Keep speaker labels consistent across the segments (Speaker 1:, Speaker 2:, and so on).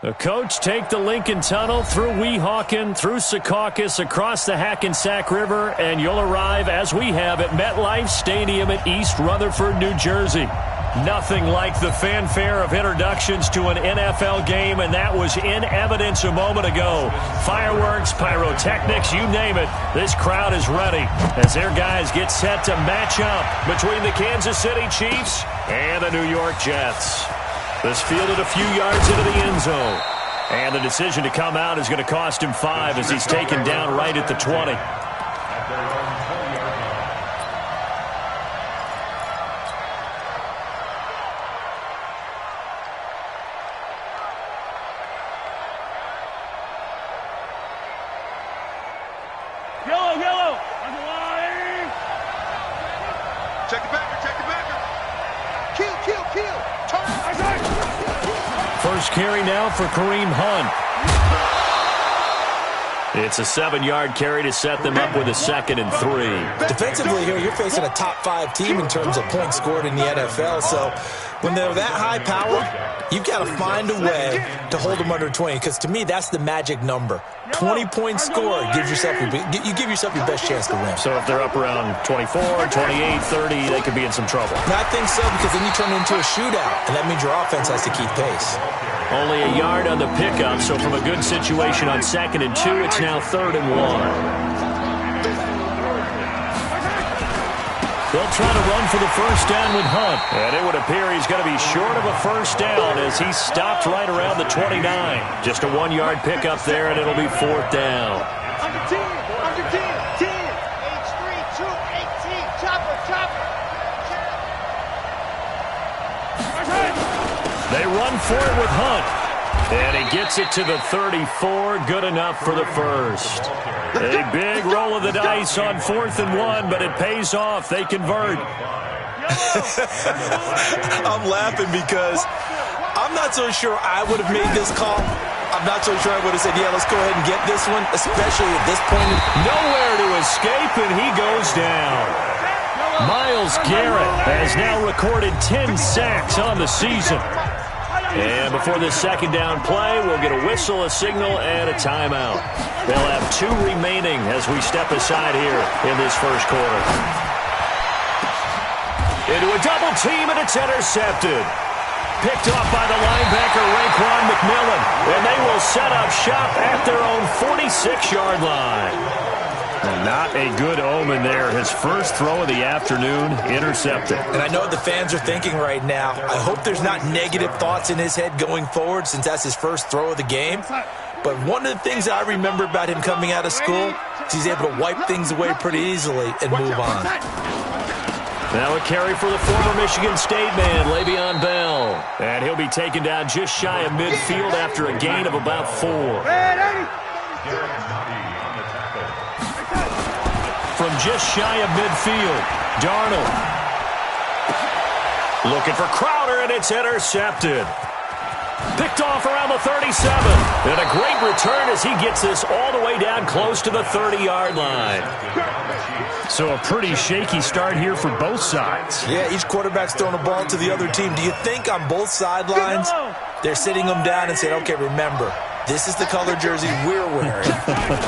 Speaker 1: The coach take the Lincoln Tunnel through Weehawken, through Secaucus, across the Hackensack River, and you'll arrive, as we have, at MetLife Stadium at East Rutherford, New Jersey. Nothing like the fanfare of introductions to an NFL game, and that was in evidence a moment ago. Fireworks, pyrotechnics, you name it. This crowd is ready as their guys get set to match up between the Kansas City Chiefs and the New York Jets. This fielded a few yards into the end zone. And the decision to come out is going to cost him 5 as he's taken down right at the 20.
Speaker 2: Yellow. On the line. Check the backer. Kill.
Speaker 1: First carry now for Kareem Hunt. It's a 7-yard carry to set them up with a 2nd and 3.
Speaker 3: Defensively here, you're facing a top 5 team in terms of points scored in the NFL. So when they're that high powered, you've got to find a way to hold them under 20. Because to me, that's the magic number. 20 points scored gives yourself you give yourself your best chance to win.
Speaker 1: So if they're up around 24, 28, 30, they could be in some trouble.
Speaker 3: I think so, because then you turn it into a shootout, and that means your offense has to keep pace.
Speaker 1: Only a yard on the pickup, so from a good situation on 2nd and 2, it's now 3rd and 1. They'll try to run for the first down with Hunt. And it would appear he's going to be short of a first down as he stopped right around the 29. Just a 1-yard pickup there, and it'll be 4th down.
Speaker 2: Under 10. 10. H3, 2, 18. Chopper.
Speaker 1: They run for it with Hunt. And he gets it to the 34. Good enough for the first. A big roll of the dice on 4th and 1, but it pays off. They convert.
Speaker 3: I'm laughing because I'm not so sure I would have made this call. I'm not so sure I would have said, yeah, let's go ahead and get this one, especially at this point.
Speaker 1: Nowhere to escape, and he goes down. Myles Garrett has now recorded 10 sacks on the season. And before this 2nd down play, we'll get a whistle, a signal, and a timeout. They'll have 2 remaining as we step aside here in this first quarter. Into a double team, and it's intercepted. Picked off by the linebacker, Raekwon McMillan. And they will set up shop at their own 46-yard line. Not a good omen there. His first throw of the afternoon, intercepted.
Speaker 3: And I know what the fans are thinking right now. I hope there's not negative thoughts in his head going forward since that's his first throw of the game. But one of the things that I remember about him coming out of school is he's able to wipe things away pretty easily and move on.
Speaker 1: Now a carry for the former Michigan State man, Le'Veon Bell. And he'll be taken down just shy of midfield after a gain of about 4. From just shy of midfield, Darnold. Looking for Crowder, and it's intercepted. Picked off around the 37. And a great return as he gets this all the way down close to the 30-yard line. So a pretty shaky start here for both sides.
Speaker 3: Yeah, each quarterback's throwing a ball to the other team. Do you think on both sidelines they're sitting them down and saying, okay, remember, this is the color jersey we're wearing.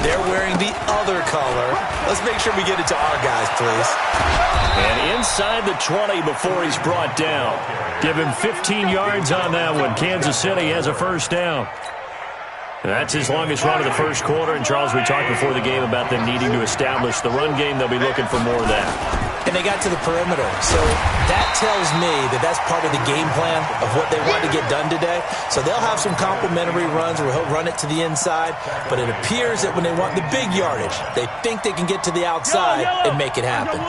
Speaker 3: They're wearing the other color. Let's make sure we get it to our guys, please.
Speaker 1: And inside the 20 before he's brought down. Give him 15 yards on that one. Kansas City has a first down. That's his longest run of the first quarter. And, Charles, we talked before the game about them needing to establish the run game. They'll be looking for more of that.
Speaker 3: And they got to the perimeter. So that tells me that that's part of the game plan of what they want to get done today. So they'll have some complimentary runs where he'll run it to the inside. But it appears that when they want the big yardage, they think they can get to the outside and make it happen.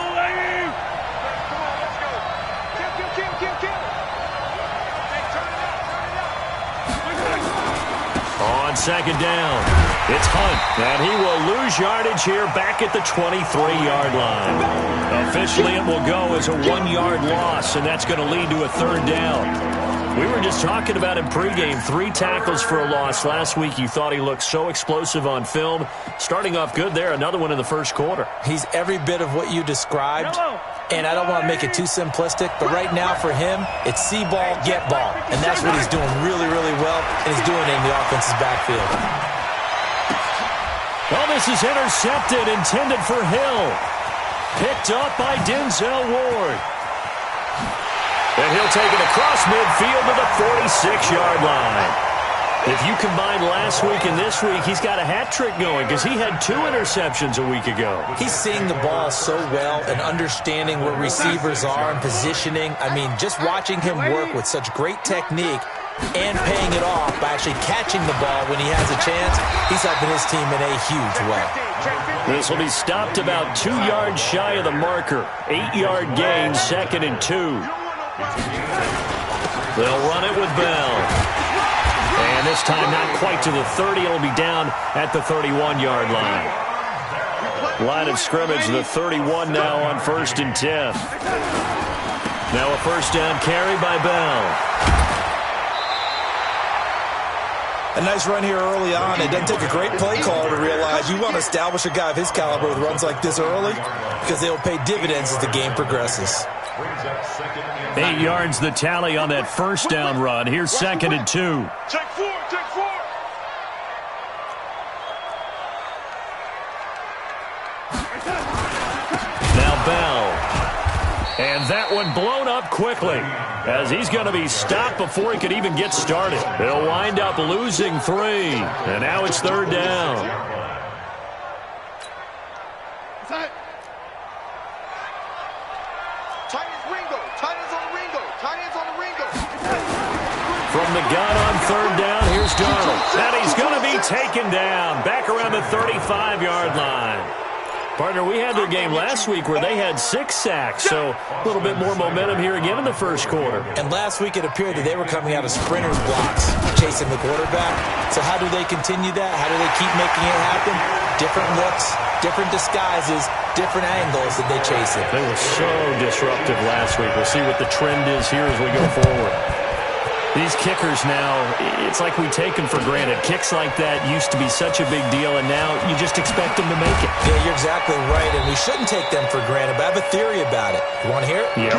Speaker 1: On 2nd down, it's Hunt, and he will lose yardage here back at the 23-yard line. Officially, it will go as a 1-yard loss, and that's going to lead to a 3rd down. We were just talking about him pregame. 3 tackles for a loss last week. You thought he looked so explosive on film. Starting off good there, another one in the first quarter.
Speaker 3: He's every bit of what you described, And I don't want to make it too simplistic, but right now for him, it's see ball, get ball. And that's what he's doing really, really well, and he's doing it in the offense's backfield.
Speaker 1: Well, this is intercepted, intended for Hill. Picked up by Denzel Ward. And he'll take it across midfield to the 46-yard line. If you combine last week and this week, he's got a hat trick going because he had 2 interceptions a week ago.
Speaker 3: He's seeing the ball so well and understanding where receivers are and positioning. I mean, just watching him work with such great technique and paying it off by actually catching the ball when he has a chance, he's helping his team in a huge way.
Speaker 1: This will be stopped about 2 yards shy of the marker. 8-yard gain, 2nd and 2. They'll run it with Bell. And this time not quite to the 30. It'll be down at the 31-yard line. Line of scrimmage, the 31 now on 1st and 10. Now a first down carry by Bell.
Speaker 3: A nice run here early on. It doesn't take a great play caller to realize you want to establish a guy of his caliber with runs like this early because they'll pay dividends as the game progresses.
Speaker 1: 8 yards the tally on that first down run. Here's 2nd and 2.
Speaker 2: Check 4, check 4.
Speaker 1: Now Bell. And that one blown up quickly as he's going to be stopped before he could even get started. They'll wind up losing 3. And now it's 3rd down. From the gun on 3rd down, here's Darnold. And he's going to be taken down back around the 35-yard line. Partner, we had their game last week where they had 6 sacks, so a little bit more momentum here again in the first quarter.
Speaker 3: And last week it appeared that they were coming out of sprinters blocks, chasing the quarterback. So how do they continue that? How do they keep making it happen? Different looks, different disguises, different angles that they chase it.
Speaker 1: They were so disruptive last week. We'll see what the trend is here as we go forward. These kickers now, it's like we take them for granted. Kicks like that used to be such a big deal, and now you just expect them to make it.
Speaker 3: Yeah, you're exactly right, and we shouldn't take them for granted, but I have a theory about it. You want to hear it?
Speaker 1: Yeah.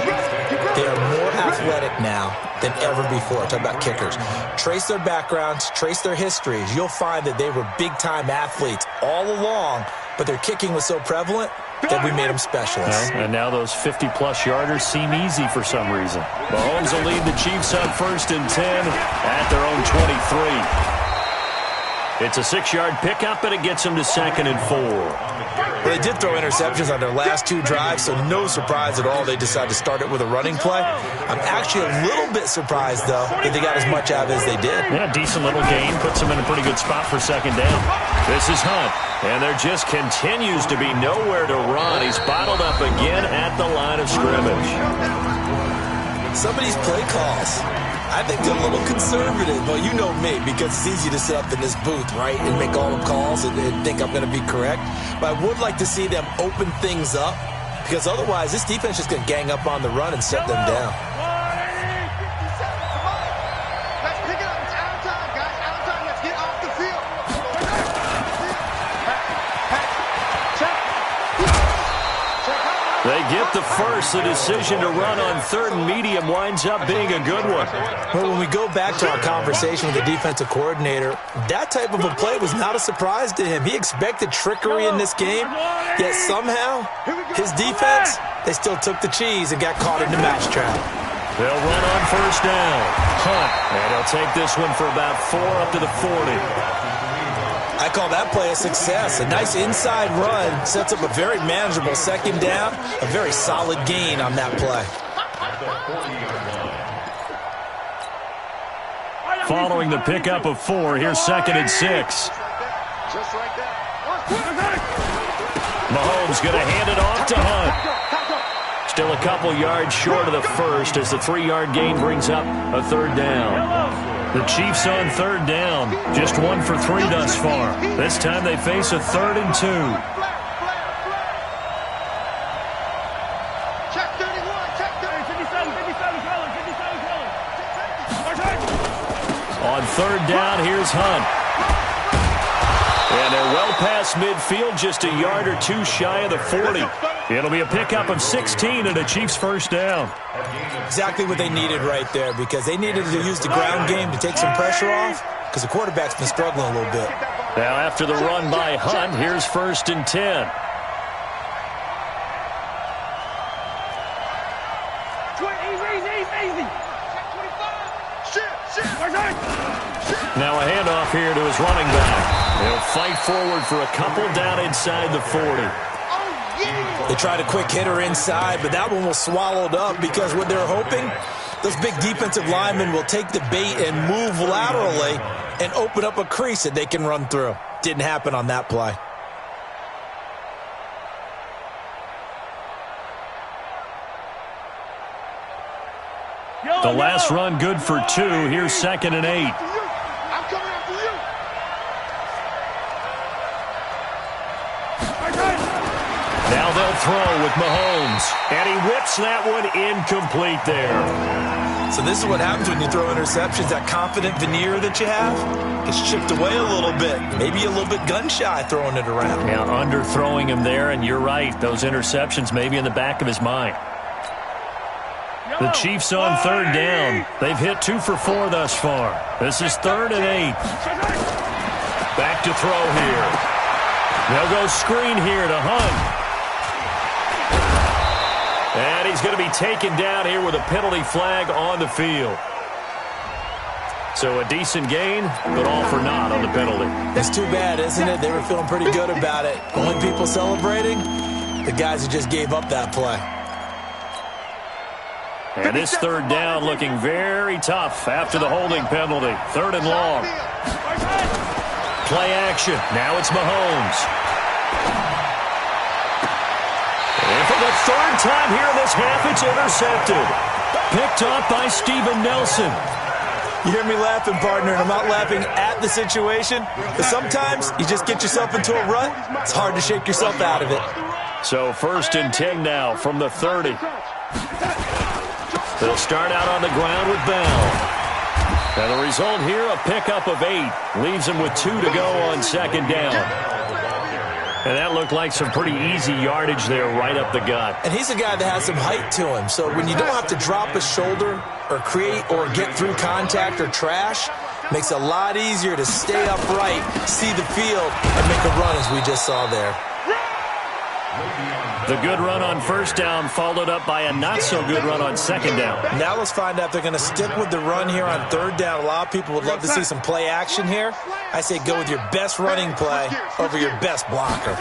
Speaker 3: They are more athletic now than ever before. Talk about kickers. Trace their backgrounds, trace their histories. You'll find that they were big-time athletes all along, but their kicking was so prevalent that we made them specialists.
Speaker 1: Well, and now those 50-plus yarders seem easy for some reason. Mahomes will lead the Chiefs on 1st and 10 at their own 23. It's a 6-yard pickup, and it gets them to 2nd and 4.
Speaker 3: Well, they did throw interceptions on their last 2 drives, so no surprise at all they decided to start it with a running play. I'm actually a little bit surprised, though, that they got as much out of it as they did.
Speaker 1: Yeah, decent little gain. Puts them in a pretty good spot for 2nd down. This is Hunt, and there just continues to be nowhere to run. He's bottled up again at the line of scrimmage.
Speaker 3: Some of these play calls, I think they're a little conservative. Well, you know me, because it's easy to sit up in this booth, right, and make all the calls and think I'm going to be correct. But I would like to see them open things up, because otherwise this defense is going to gang up on the run and shut them down.
Speaker 1: They get the first. The decision to run on 3rd and medium winds up being a good one.
Speaker 3: Well, when we go back to our conversation with the defensive coordinator, that type of a play was not a surprise to him. He expected trickery in this game, yet somehow his defense, they still took the cheese and got caught in the match trap.
Speaker 1: They'll run on 1st down. Hunt, and he'll take this one for about 4 up to the 40.
Speaker 3: I call that play a success. A nice inside run sets up a very manageable 2nd down, a very solid gain on that play.
Speaker 1: Following the pickup of 4, here's 2nd and 6.
Speaker 2: Just like that.
Speaker 1: Mahomes going to hand it off to Hunt. Still a couple yards short of the first as the 3-yard gain brings up a 3rd down. The Chiefs on 3rd down, just 1 for 3 thus far. This time they face a 3rd and 2.
Speaker 2: Check 31, check 57, 57, color, 57, color.
Speaker 1: On 3rd down, here's Hunt. And they're well past midfield, just a yard or two shy of the 40. It'll be a pickup of 16 and a Chiefs first down.
Speaker 3: Exactly what they needed right there, because they needed to use the ground game to take some pressure off, because the quarterback's been struggling a little bit.
Speaker 1: Now after the run by Hunt, here's 1st and 10. Now a handoff here to his running back. He'll fight forward for a couple down inside the 40.
Speaker 3: They tried a quick hitter inside, but that one was swallowed up because what they're hoping, those big defensive linemen will take the bait and move laterally and open up a crease that they can run through. Didn't happen on that play.
Speaker 1: The last run good for 2. Here's 2nd and 8.
Speaker 2: I'm coming after you.
Speaker 1: Now they'll throw with Mahomes. And he whips that one incomplete there.
Speaker 3: So this is what happens when you throw interceptions. That confident veneer that you have gets chipped away a little bit. Maybe a little bit gun-shy throwing it around.
Speaker 1: Yeah, underthrowing him there, and you're right. Those interceptions may be in the back of his mind. The Chiefs on 3rd down. They've hit 2 for 4 thus far. This is 3rd and 8. Back to throw here. They'll go screen here to Hunt. And he's going to be taken down here with a penalty flag on the field. So a decent gain, but all for naught on the penalty.
Speaker 3: It's too bad, isn't it? They were feeling pretty good about it. Only people celebrating, the guys who just gave up that play.
Speaker 1: And this 3rd down looking very tough after the holding penalty. 3rd and long. Play action. Now it's Mahomes. And for the 3rd time here in this half, it's intercepted. Picked off by Steven Nelson.
Speaker 3: You hear me laughing, partner, and I'm not laughing at the situation. But sometimes you just get yourself into a rut. It's hard to shake yourself out of it.
Speaker 1: So 1st and 10 now from the 30. They'll start out on the ground with Bell. And the result here, a pickup of 8. Leaves them with 2 to go on 2nd down. And that looked like some pretty easy yardage there right up the gut.
Speaker 3: And he's a guy that has some height to him. So when you don't have to drop a shoulder or create or get through contact or trash, makes it a lot easier to stay upright, see the field, and make a run as we just saw there.
Speaker 1: The good run on 1st down followed up by a not-so-good run on 2nd down.
Speaker 3: Now let's find out if they're going to stick with the run here on 3rd down. A lot of people would love to see some play action here. I say go with your best running play over your best blocker.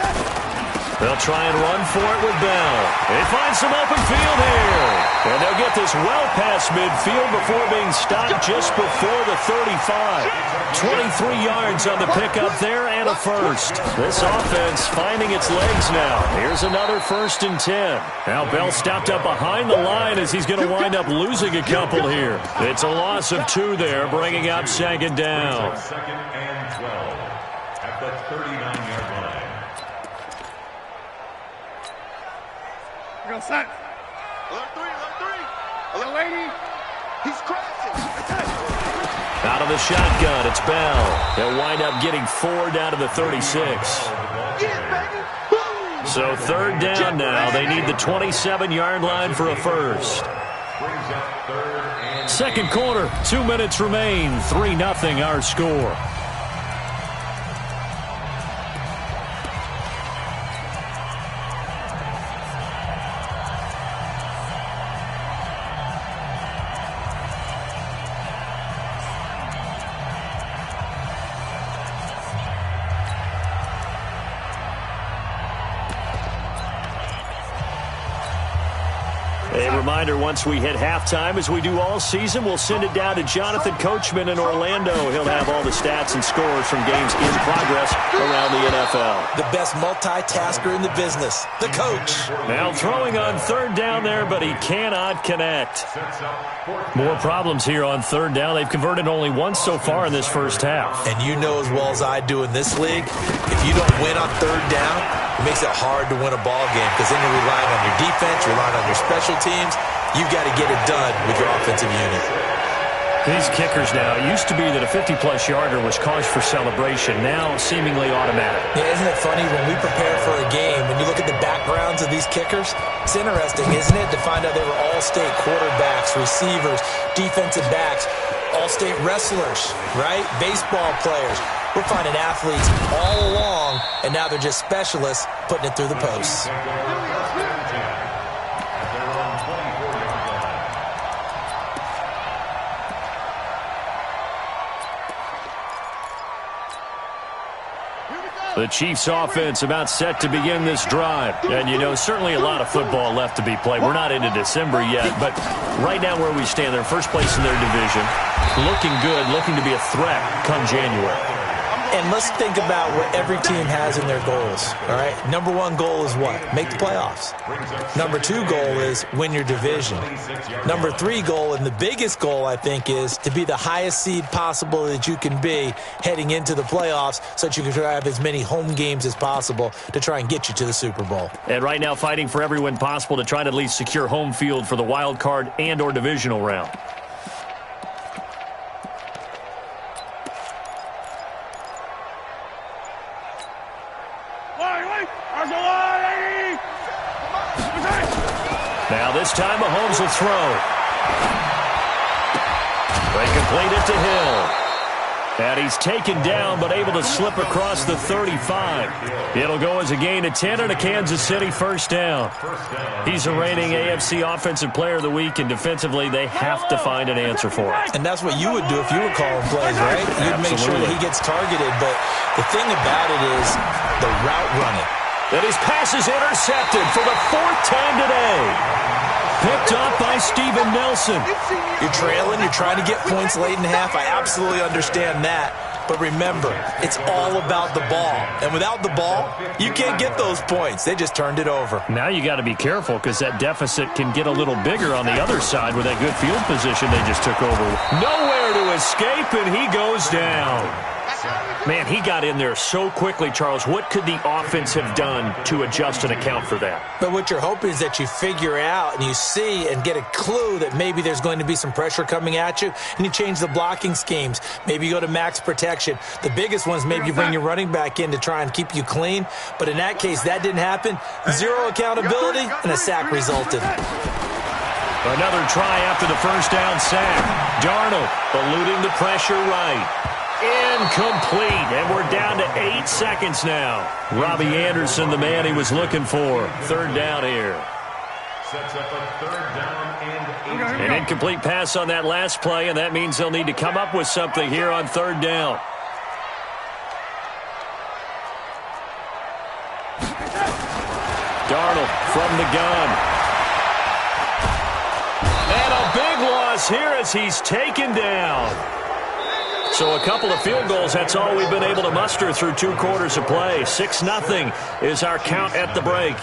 Speaker 1: They'll try and run for it with Bell. They find some open field here. And they'll get this well past midfield before being stopped just before the 35. 23 yards on the pickup there and a first. This offense finding its legs now. Here's another 1st and 10. Now Bell stopped up behind the line as he's going to wind up losing a couple here. It's a loss of 2 there, bringing up 2nd down.
Speaker 4: 2nd and 12 at the 39-yard line.
Speaker 2: Go set. Alert 3, alert 3. Alert lady. He's crashing.
Speaker 1: Out of the shotgun, it's Bell. They'll wind up getting 4 down to the 36. So 3rd down now. They need the 27-yard line for a first. 2nd quarter, 2 minutes remain. 3-0 our score. A reminder, once we hit halftime, as we do all season, we'll send it down to Jonathan Coachman in Orlando. He'll have all the stats and scores from games in progress around the NFL.
Speaker 3: The best multitasker in the business, the coach.
Speaker 1: Now throwing on 3rd down there, but he cannot connect. More problems here on 3rd down. They've converted only once so far in this first half.
Speaker 3: And you know as well as I do in this league, if you don't win on 3rd down, it makes it hard to win a ball game because then you're relying on your defense, you're relying on your special teams. You've got to get it done with your offensive unit.
Speaker 1: These kickers now, it used to be that a 50-plus yarder was cause for celebration. Now, seemingly automatic.
Speaker 3: Yeah, isn't it funny when we prepare for a game, when you look at the backgrounds of these kickers, it's interesting, isn't it, to find out they were all-state quarterbacks, receivers, defensive backs, all-state wrestlers, right? Baseball players. We're finding athletes all along, and now they're just specialists putting it through the posts.
Speaker 1: The Chiefs offense about set to begin this drive. And, you know, certainly a lot of football left to be played. We're not into December yet, but right now where we stand, they're first place in their division. Looking good, looking to be a threat come January.
Speaker 3: And let's think about what every team has in their goals, all right? Number one goal is what? Make the playoffs. Number two goal is win your division. Number three goal, and the biggest goal, I think, is to be the highest seed possible that you can be heading into the playoffs so that you can have as many home games as possible to try and get you to the Super Bowl.
Speaker 1: And right now fighting for every win possible to try to at least secure home field for the wild card and or divisional round. Now this time Mahomes will throw. They complete it to Hill. And he's taken down but able to slip across the 35. It'll go as a gain of 10 and a Kansas City first down. He's a reigning AFC Offensive Player of the Week, and defensively they have to find an answer for it.
Speaker 3: And that's what you would do if you were calling plays, right? You'd make sure that he gets targeted. But the thing about it is the route running.
Speaker 1: And his pass is intercepted for the fourth time today. Picked up by Steven Nelson.
Speaker 3: You're trailing. You're trying to get points late in half. I absolutely understand that. But remember, it's all about the ball. And without the ball, you can't get those points. They just turned it over.
Speaker 1: Now you got to be careful because that deficit can get a little bigger on the other side with that good field position they just took over. Nowhere to escape, and he goes down. Man, he got in there so quickly, Charles. What could the offense have done to adjust and account for that?
Speaker 3: But what you're hoping is that you figure out and you see and get a clue that maybe there's going to be some pressure coming at you, and you change the blocking schemes. Maybe you go to max protection. The biggest one is maybe you bring your running back in to try and keep you clean. But in that case, that didn't happen. Zero accountability, and a sack resulted.
Speaker 1: Another try after the first down sack. Darnold eluding the pressure right. Incomplete, and we're down to 8 seconds now. Robbie Anderson, the man he was looking for. Third down here.
Speaker 4: Sets up a third down and 8.
Speaker 1: An incomplete pass on that last play, and that means they'll need to come up with something here on third down. Darnold from the gun. And a big loss here as he's taken down. So a couple of field goals, that's all we've been able to muster through 2 quarters of play. 6-0 is our count at the break.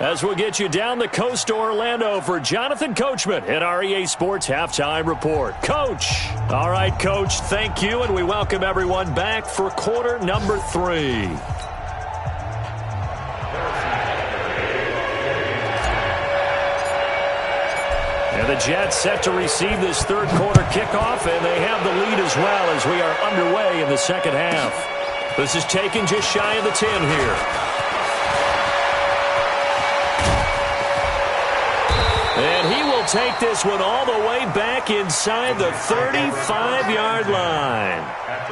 Speaker 1: As we'll get you down the coast to Orlando for Jonathan Coachman at our EA Sports Halftime Report. Coach. All right, Coach, thank you, and we welcome everyone back for quarter number 3. And the Jets set to receive this third quarter kickoff, and they have the lead as well as we are underway in the second half. This is taken just shy of the 10 here. And he will take this one all the way back inside the 35-yard line.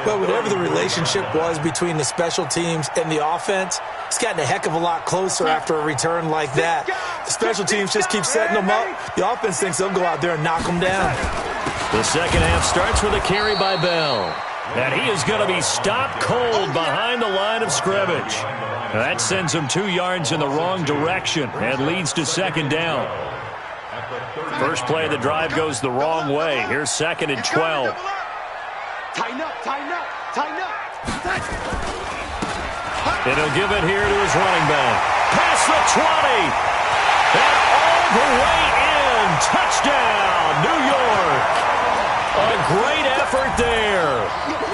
Speaker 3: But whatever the relationship was between the special teams and the offense, it's gotten a heck of a lot closer after a return like that. The special teams just keep setting them up. The offense thinks they'll go out there and knock them down.
Speaker 1: The second half starts with a carry by Bell. And he is going to be stopped cold behind the line of scrimmage. That sends him 2 yards in the wrong direction and leads to second down. First play of the drive goes the wrong way. Here's second and 12.
Speaker 2: Tighten up, tighten up, tighten up.
Speaker 1: And he'll give it here to his running back. Past the 20. And all the way in. Touchdown, New York. A great effort there.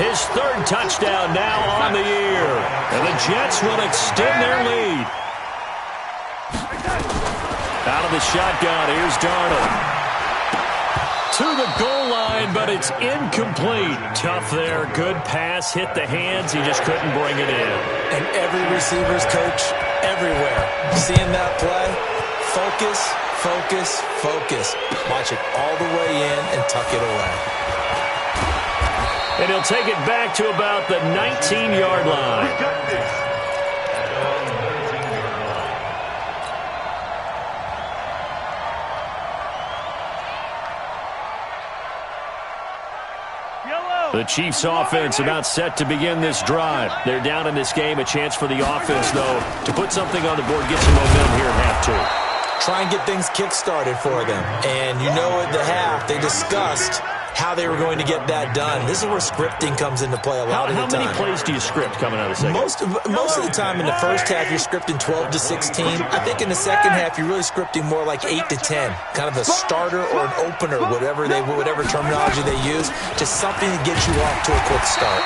Speaker 1: His third touchdown now on the year. And the Jets will extend their lead. Out of the shotgun, here's Darnold. To the goal line, but it's incomplete. Tough there. Good pass. Hit the hands. He just couldn't bring it in.
Speaker 3: And every receiver's coach everywhere, seeing that play, focus, focus, focus. Watch it all the way in and tuck it away.
Speaker 1: And he'll take it back to about the 19-yard line. The Chiefs offense about set to begin this drive. They're down in this game. A chance for the offense, though, to put something on the board, get some momentum here at half two.
Speaker 3: Try and get things kick-started for them. And you know at the half, they discussed how they were going to get that done. This is where scripting comes into play a lot of the time.
Speaker 1: How many plays do you script coming out of the second?
Speaker 3: Most of the time in the first half, you're scripting 12 to 16. I think in the second half, you're really scripting more like 8 to 10. Kind of a starter or an opener, whatever terminology they use. Just something to get you off to a quick start.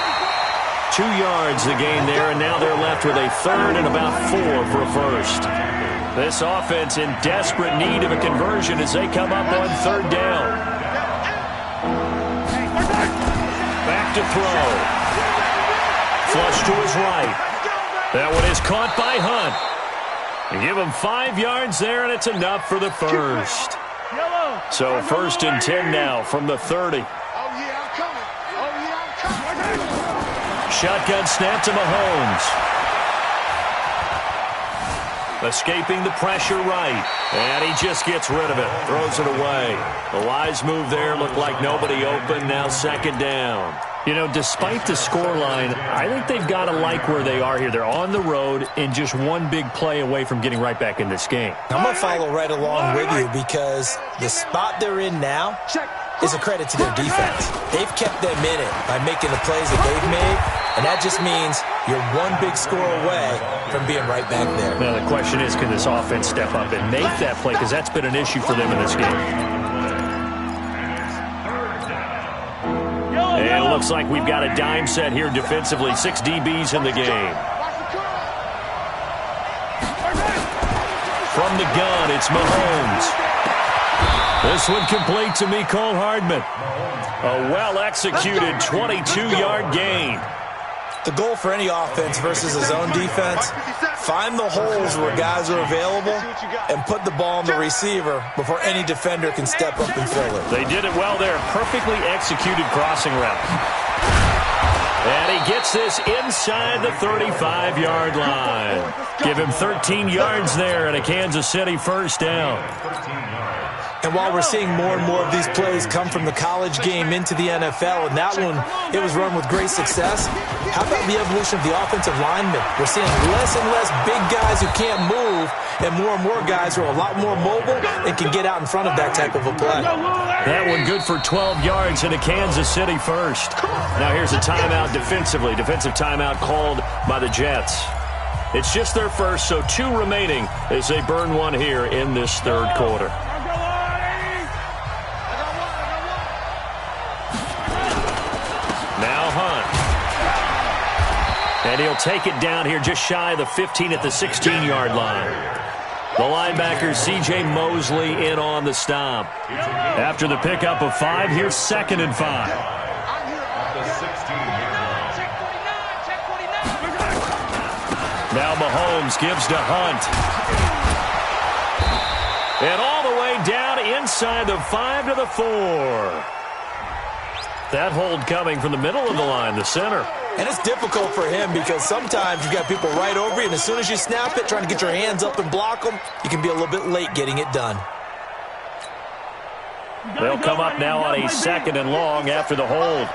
Speaker 1: 2 yards the gain there, and now they're left with a third and about 4 for a first. This offense in desperate need of a conversion as they come up on third down. Back to throw. Flush to his right. That one is caught by Hunt. They give him 5 yards there, and it's enough for the first. So 1st and 10 now from the 30. Shotgun snap to Mahomes. Escaping the pressure right. And he just gets rid of it. Throws it away. The wise move there. Looked like nobody open. Now 2nd down. You know, despite the scoreline, I think they've got to like where they are here. They're on the road and just one big play away from getting right back in this game.
Speaker 3: I'm going to follow right along with you because the spot they're in now is a credit to their defense. They've kept them in it by making the plays that they've made, and that just means you're one big score away from being right back there.
Speaker 1: Now the question is, can this offense step up and make that play? Because that's been an issue for them in this game. And it looks like we've got a dime set here defensively. 6 DBs in the game. From the gun, it's Mahomes. This one complete to Mecole Hardman. A well-executed 22-yard gain.
Speaker 3: The goal for any offense versus a zone defense, find the holes where guys are available and put the ball on the receiver before any defender can step up and fill it.
Speaker 1: They did it well there. Perfectly executed crossing route. And he gets this inside the 35-yard line. Give him 13 yards there and a Kansas City first down.
Speaker 3: And while we're seeing more and more of these plays come from the college game into the NFL, and that one, it was run with great success, how about the evolution of the offensive linemen? We're seeing less and less big guys who can't move and more guys who are a lot more mobile and can get out in front of that type of a play.
Speaker 1: That one good for 12 yards and a Kansas City first. Now here's a timeout defensively. Defensive timeout called by the Jets. It's just their first, so 2 remaining as they burn one here in this third quarter. Now Hunt. And he'll take it down here just shy of the 15 at the 16-yard line. The linebacker, C.J. Mosley, in on the stop. After the pickup of 5, here's 2nd and 5. Now Mahomes gives to Hunt. And all the way down inside the 5 to the 4. That hold coming from the middle of the line, the center.
Speaker 3: And it's difficult for him because sometimes you've got people right over you, and as soon as you snap it, trying to get your hands up and block them, you can be a little bit late getting it done.
Speaker 1: They'll come up now on a 2nd and long after the hold.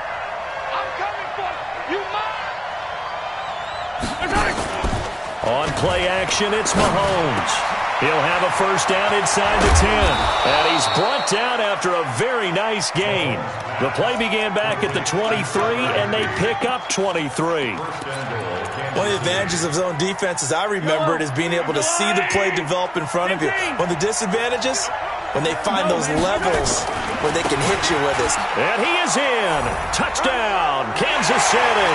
Speaker 1: On play action, it's Mahomes. He'll have a first down inside the 10. And he's brought down after a very nice gain. The play began back at the 23, and they pick up 23.
Speaker 3: One of the advantages of zone defense, as I remember it, is being able to see the play develop in front of you. One of the disadvantages, when they find those levels where they can hit you with it.
Speaker 1: And he is in. Touchdown, Kansas City.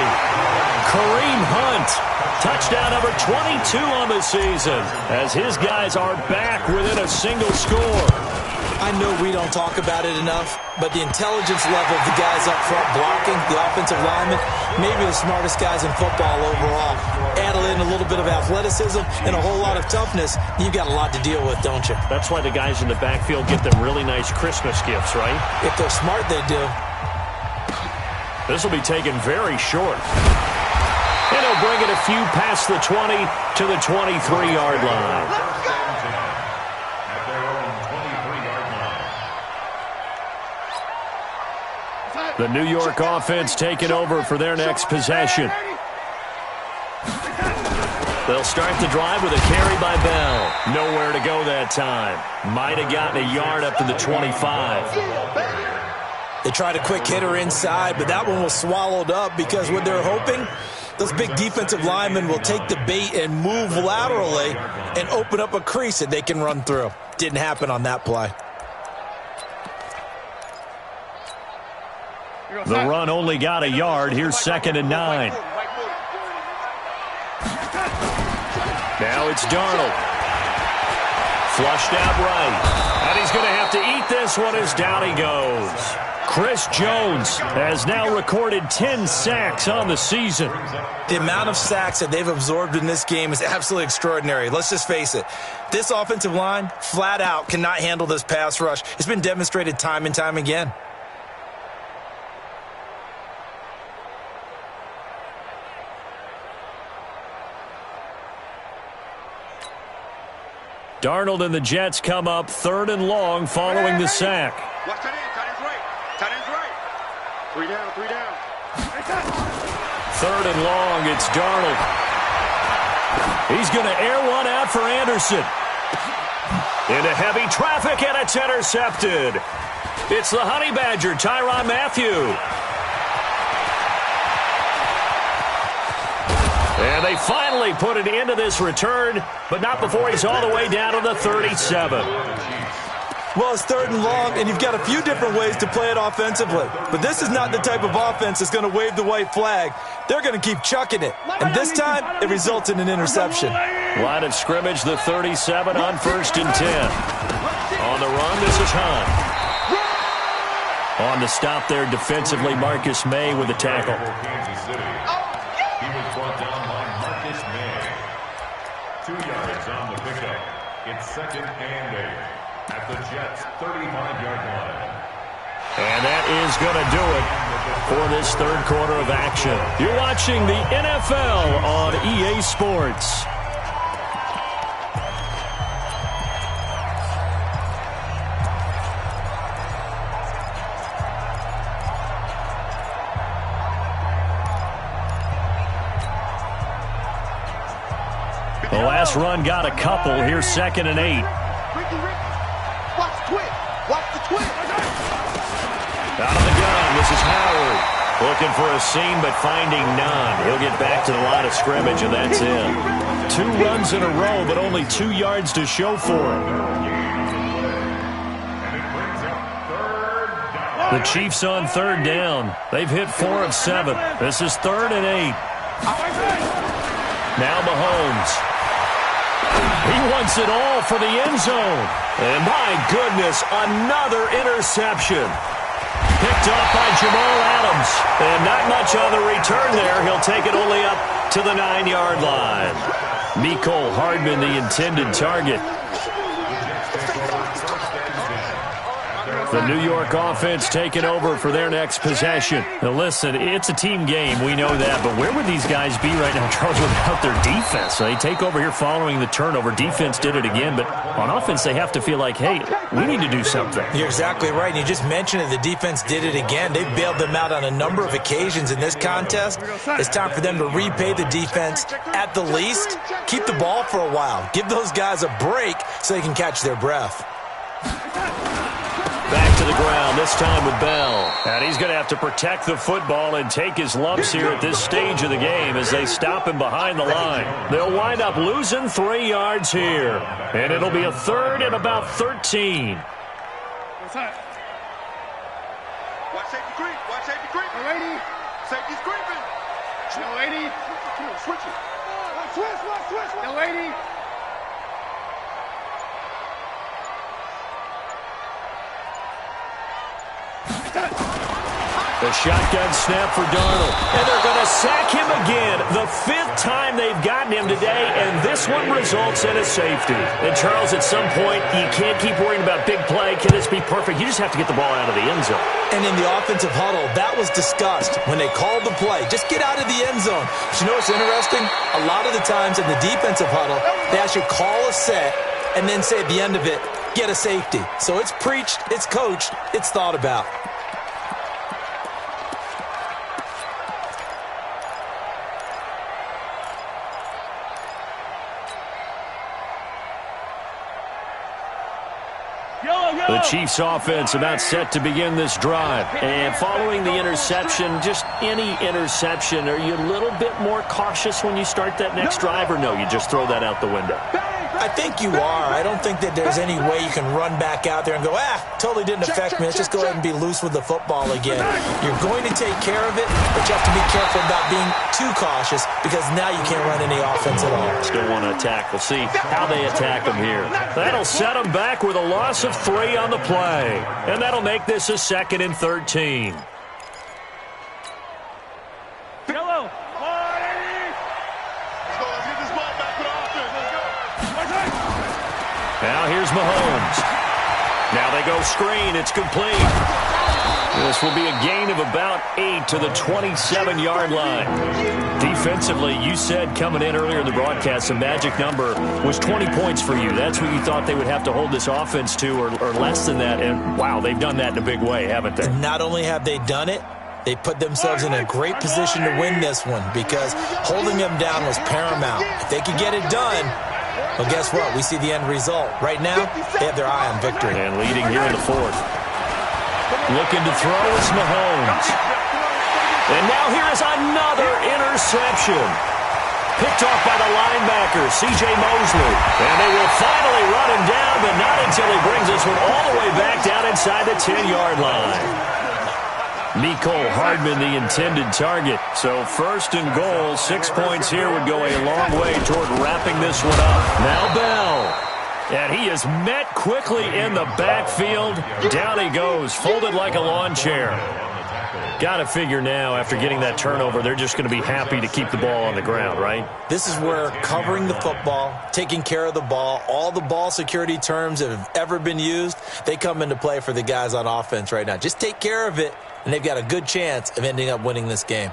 Speaker 1: Kareem Hunt. Touchdown number 22 on the season as his guys are back within a single score.
Speaker 3: I know we don't talk about it enough, but the intelligence level of the guys up front blocking, the offensive linemen, maybe the smartest guys in football overall. Add in a little bit of athleticism and a whole lot of toughness, you've got a lot to deal with, don't you?
Speaker 1: That's why the guys in the backfield get them really nice Christmas gifts, right?
Speaker 3: If they're smart, they do.
Speaker 1: This will be taken very short. And he'll bring it a few past the 20 to the 23-yard line. The New York offense taking over for their next possession. They'll start the drive with a carry by Bell. Nowhere to go that time. Might have gotten a yard up to the 25.
Speaker 3: They tried a quick hitter inside, but that one was swallowed up because what they're hoping, those big defensive linemen will take the bait and move laterally and open up a crease that they can run through. Didn't happen on that play.
Speaker 1: The run only got a yard. Here's 2nd and 9. Now it's Darnold. Flushed out right. And he's going to have to eat this one as down he goes. Chris Jones has now recorded 10 sacks on the season.
Speaker 3: The amount of sacks that they've absorbed in this game is absolutely extraordinary. Let's just face it. This offensive line, flat out, cannot handle this pass rush. It's been demonstrated time and time again.
Speaker 1: Darnold and the Jets come up 3rd and long following the sack.
Speaker 2: Watch tight end. Tight end's right. Tight end's right. 3 down. 3 down.
Speaker 1: 3rd and long. It's Darnold. He's going to air one out for Anderson. Into heavy traffic, and it's intercepted. It's the Honey Badger, Tyrann Mathieu. And they finally put it into this return, but not before he's all the way down to the 37.
Speaker 3: Well, it's 3rd and long, and you've got a few different ways to play it offensively. But this is not the type of offense that's going to wave the white flag. They're going to keep chucking it. And this time, it results in an interception.
Speaker 1: Line of scrimmage, the 37 on 1st and 10. On the run, this is Hunt. On the stop there defensively, Marcus May with the tackle.
Speaker 4: He was brought down by Marcus May. 2 yards on the pickup. It's 2nd and 8 at the Jets' 35-yard line.
Speaker 1: And that is going to do it for this 3rd quarter of action. You're watching the NFL on EA Sports. The last run got a couple. Here's 2nd and 8.
Speaker 2: Watch the twist. Watch the twist.
Speaker 1: Out of the gun, this is Howard. Looking for a seam, but finding none. He'll get back to the line of scrimmage, and that's it. 2 runs in a row, but only 2 yards to show for him. The Chiefs on 3rd down. They've hit 4 of 7. This is 3rd and 8. Now Mahomes. He wants it all for the end zone. And my goodness, another interception. Picked off by Jamal Adams. And not much on the return there. He'll take it only up to the 9-yard line. Mecole Hardman, the intended target. The New York offense taking over for their next possession. Now listen, it's a team game, we know that, but where would these guys be right now, Charles, without their defense? They take over here following the turnover. Defense did it again, but on offense they have to feel like, hey, we need to do something.
Speaker 3: You're exactly right, and you just mentioned it. The defense did it again. They bailed them out on a number of occasions in this contest. It's time for them to repay the defense at the least. Keep the ball for a while. Give those guys a break so they can catch their breath.
Speaker 1: Back to the ground, this time with Bell. And he's going to have to protect the football and take his lumps here at this stage of the game as they stop him behind the line. They'll wind up losing 3 yards here. And it'll be a 3rd and about 13.
Speaker 2: Watch safety creep. Watch safety creep. No lady. Safety's creeping. No lady. Come on, switch it. Switch. No lady.
Speaker 1: The shotgun snap for Darnold. And they're going to sack him again. The 5th time they've gotten him today, and this one results in a safety. And, Charles, at some point, you can't keep worrying about big play. Can this be perfect? You just have to get the ball out of the end zone.
Speaker 3: And in the offensive huddle, that was discussed when they called the play. Just get out of the end zone. But you know what's interesting? A lot of the times in the defensive huddle, they actually call a set and then say at the end of it, get a safety. So it's preached, it's coached, it's thought about.
Speaker 1: The Chiefs offense about set to begin this drive. And following the interception, just any interception, are you a little bit more cautious when you start that next drive, or no, you just throw that out the window?
Speaker 3: I think you are. I don't think that there's any way you can run back out there and go, totally didn't affect me. Let's just go ahead and be loose with the football again. You're going to take care of it, but you have to be careful about being too cautious because now you can't run any offense at all.
Speaker 1: Still want to attack. We'll see how they attack them here. That'll set them back with a loss of 3 on the play. And that'll make this a 2nd and 13. Now here's Mahomes. Now they go screen. It's complete. This will be a gain of about 8 to the 27-yard line. Defensively, you said coming in earlier in the broadcast, the magic number was 20 points for you. That's what you thought they would have to hold this offense to, or less than that. And, wow, they've done that in a big way, haven't they?
Speaker 3: Not only have they done it, they put themselves in a great position to win this one because holding them down was paramount. If they could get it done, well, guess what? We see the end result. Right now, they have their eye on victory.
Speaker 1: And leading here in the 4th. Looking to throw is Mahomes. And now here is another interception. Picked off by the linebacker, C.J. Mosley. And they will finally run him down, but not until he brings this one all the way back down inside the 10-yard line. Mecole Hardman, the intended target. So 1st and goal, 6 points here would go a long way toward wrapping this one up. Now Bell. And he is met quickly in the backfield. Down he goes, folded like a lawn chair. Got to figure now, after getting that turnover, they're just going to be happy to keep the ball on the ground, right?
Speaker 3: This is where covering the football, taking care of the ball, all the ball security terms that have ever been used, they come into play for the guys on offense right now. Just take care of it, and they've got a good chance of ending up winning this game.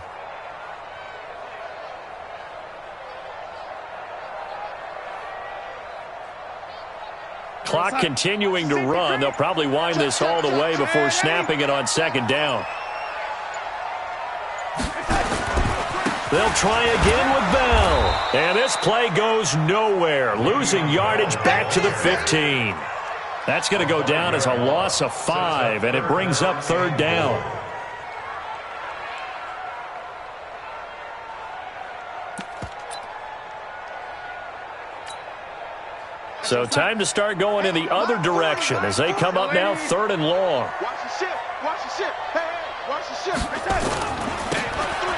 Speaker 1: Clock continuing to run. They'll probably wind this all the way before snapping it on 2nd down. They'll try again with Bell. And this play goes nowhere. Losing yardage back to the 15. That's going to go down as a loss of 5, and it brings up 3rd down. So time to start going in the other direction as they come up now 3rd and long.
Speaker 2: Watch the ship. Watch the ship. Hey, watch the ship.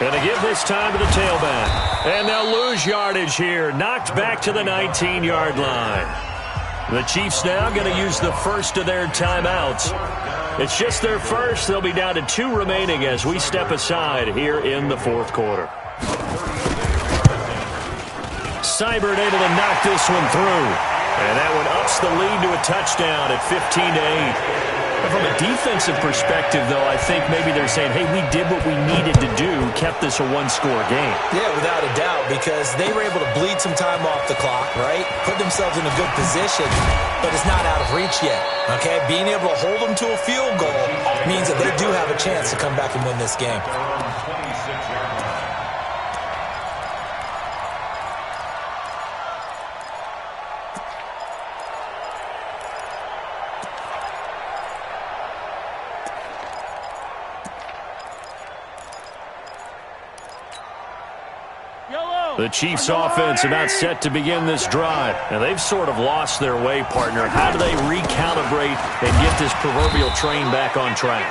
Speaker 1: Going to give this time to the tailback. And they'll lose yardage here. Knocked back to the 19-yard line. The Chiefs now going to use the first of their timeouts. It's just their first. They'll be down to 2 remaining as we step aside here in the 4th quarter. Seibert able to knock this one through. And that one ups the lead to a touchdown at 15-8. From a defensive perspective, though, I think maybe they're saying, hey, we did what we needed to do, kept this a 1-score game.
Speaker 3: Yeah, without a doubt, because they were able to bleed some time off the clock, right? Put themselves in a good position, but it's not out of reach yet, okay? Being able to hold them to a field goal means that they do have a chance to come back and win this game.
Speaker 1: The Chiefs offense about set to begin this drive. And they've sort of lost their way, partner. How do they recalibrate and get this proverbial train back on track?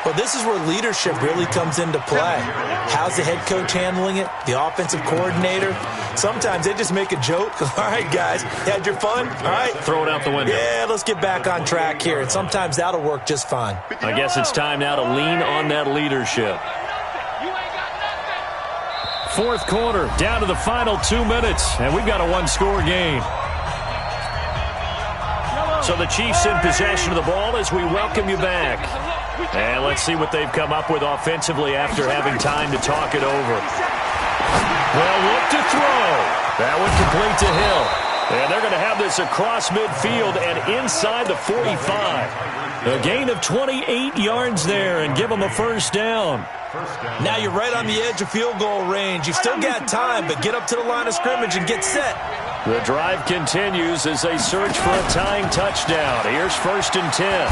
Speaker 3: Well, this is where leadership really comes into play. How's the head coach handling it? The offensive coordinator? Sometimes they just make a joke. All right, guys, had your fun? All right.
Speaker 1: Throw it out the window.
Speaker 3: Yeah, let's get back on track here. And sometimes that'll work just fine.
Speaker 1: I guess it's time now to lean on that leadership. Fourth quarter, down to the final 2 minutes, and we've got a one-score game. So the Chiefs in possession of the ball as we welcome you back. And let's see what they've come up with offensively after having time to talk it over. Well, look to throw. That one complete to Hill. And they're going to have this across midfield and inside the 45. A gain of 28 yards there and give them a first down.
Speaker 3: Now you're right on the edge of field goal range. You've still got time, but get up to the line of scrimmage and get set.
Speaker 1: The drive continues as they search for a tying touchdown. Here's 1st and 10.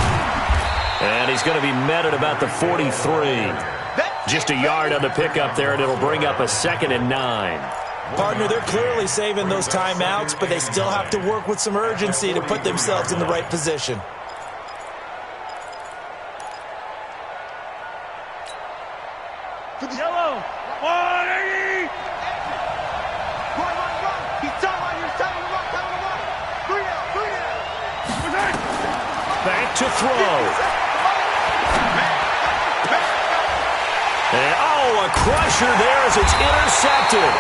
Speaker 1: And he's going to be met at about the 43. Just a yard on the pickup there, and it'll bring up a 2nd and 9.
Speaker 3: Partner, they're clearly saving those timeouts, but they still have to work with some urgency to put themselves in the right position.
Speaker 2: Yellow, 180. Run. He's telling you, tell him to run. 3 down.
Speaker 1: Back to throw. And, a crusher there as it's intercepted.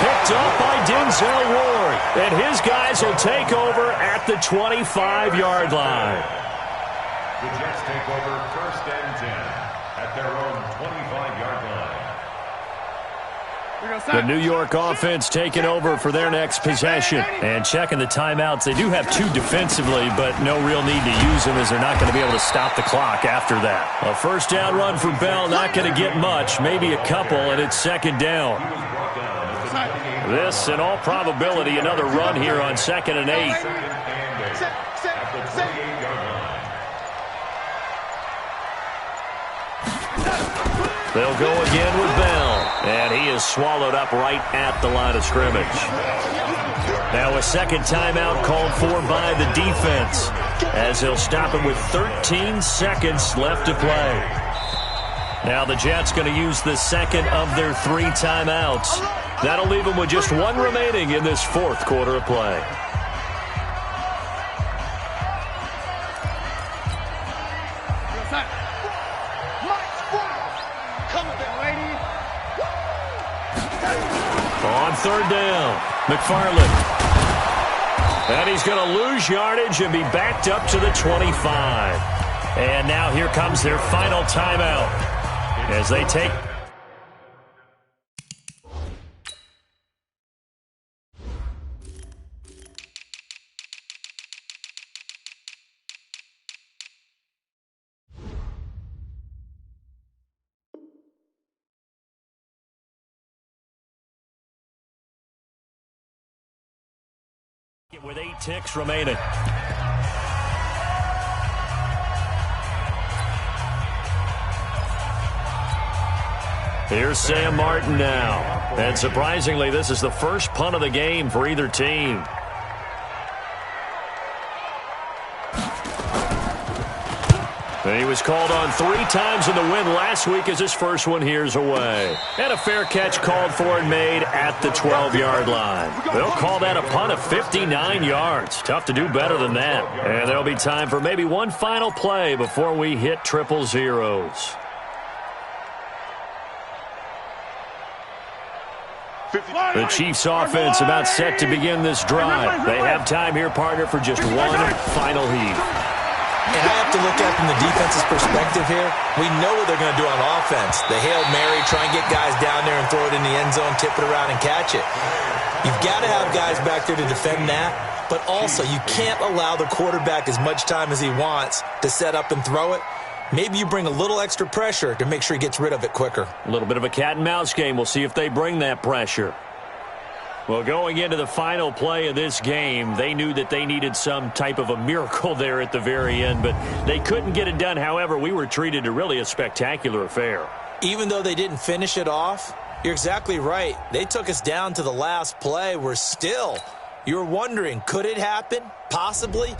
Speaker 1: Picked up by Denzel Ward. And his guys will take over at the 25-yard line.
Speaker 4: The Jets take over 1st and 10 at their own 25-yard line.
Speaker 1: The New York offense taking over for their next possession. And checking the timeouts. They do have 2 defensively, but no real need to use them as they're not going to be able to stop the clock after that. A first down run for Bell, not going to get much, maybe a couple, and it's 2nd down. This, in all probability, another run here on 2nd and 8. They'll go again with Bell, and he is swallowed up right at the line of scrimmage. Now a 2nd timeout called for by the defense, as they'll stop it with 13 seconds left to play. Now the Jets going to use the 2nd of their 3 timeouts. That'll leave them with just 1 remaining in this 4th quarter of play. On 3rd down, McFarland. And he's going to lose yardage and be backed up to the 25. And now here comes their final timeout as they take... with 8 ticks remaining. Here's Sam Martin now. And surprisingly, this is the first punt of the game for either team. And he was called on 3 times in the win last week as his first one here's away. And a fair catch called for and made at the 12-yard line. They'll call that a punt of 59 yards. Tough to do better than that. And there'll be time for maybe one final play before we hit 000. The Chiefs offense about set to begin this drive. They have time here, partner, for just one final heave.
Speaker 3: And I have to look at it from the defense's perspective here. We know what they're going to do on offense. The Hail Mary, try and get guys down there and throw it in the end zone, tip it around and catch it. You've got to have guys back there to defend that, but also you can't allow the quarterback as much time as he wants to set up and throw it. Maybe you bring a little extra pressure to make sure he gets rid of it quicker.
Speaker 1: A little bit of a cat and mouse game. We'll see if they bring that pressure. Well, going into the final play of this game, they knew that they needed some type of a miracle there at the very end, but they couldn't get it done. However, we were treated to really a spectacular affair.
Speaker 3: Even though they didn't finish it off, you're exactly right. They took us down to the last play. We're still, you're wondering, could it happen? Possibly.